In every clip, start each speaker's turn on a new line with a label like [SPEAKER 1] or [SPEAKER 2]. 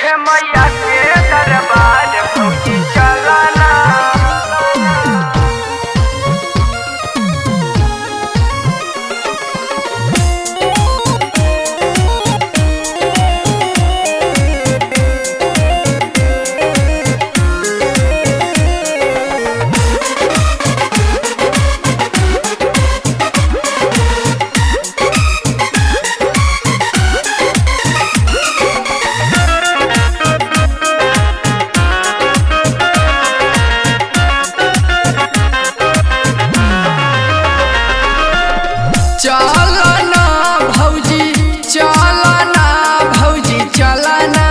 [SPEAKER 1] देखे मैया के दरबार भौजी चलना।
[SPEAKER 2] चलना भौजी चलना, भौजी चलना,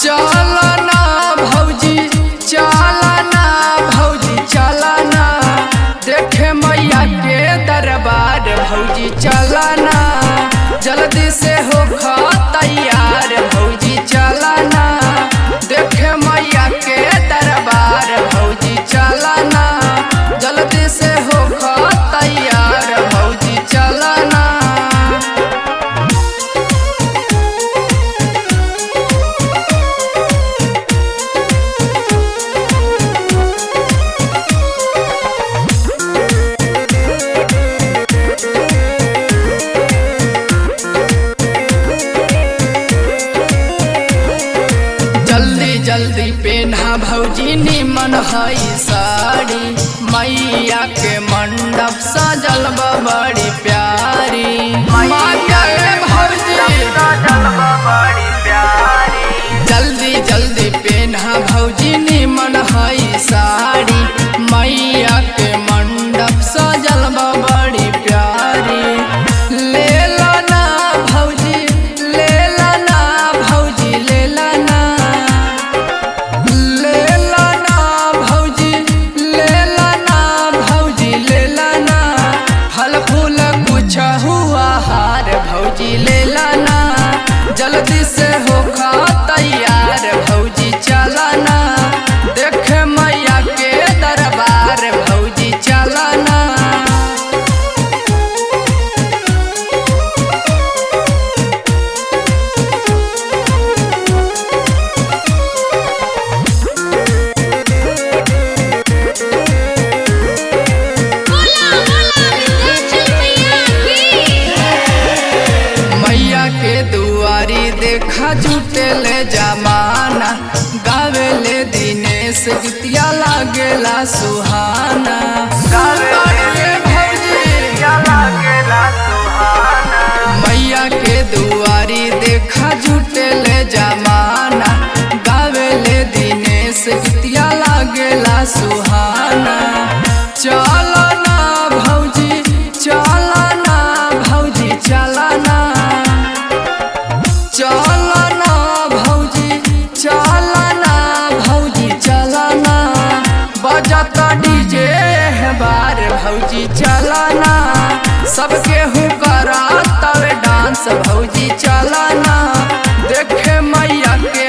[SPEAKER 2] चलना भौजी चलना, भौजी चलना, देखे मैया के दरबार भौजी चलना, जल्दी से होखा तैयार भौजी चलना, देखे मैया के दरबार भौजी चलना, जल्दी से होखा तैयार भौजी चलना। जल्दी जल्दी पेन्हा भौजी निमन हई साड़ी, मैया के मंडप सजल बा बड़ी प्यारी, मैया के भौजी
[SPEAKER 1] जलवा बड़ी प्यारी।
[SPEAKER 2] जल्दी जल्दी पेन्हा भौजी निमन हई साड़ी, मैया के मंडप सजल बा बड़ी प्यारी, ले लाना भौजी ले लाना, भौजी ले लाना, ले लाना भौजी ले लाना, भौजी ले लाना, फल फूल कुछ हुआ हार भौजी ले लाना, जल्दी से होखा तैयार भौजी चलना, देखे मैया के दरबार भौजी चलना। मैया के दुआरी देखा जुटेले जमाना, गावेले दिनेश गीतिया लागेला सुहाना,
[SPEAKER 1] लागेला सुहाना।
[SPEAKER 2] मैया के दुआरी देखा जुटेले जमाना, गावेले दिनेश गीतिया लागेला सुहाना, चलना भौजी चलना, भौजी चलना, चलना भौजी चलना, भौजी चलना, बजता डीजे है बार भौजी चलना, सबके हुकरा तब डांस भौजी चलना, देखे मैया के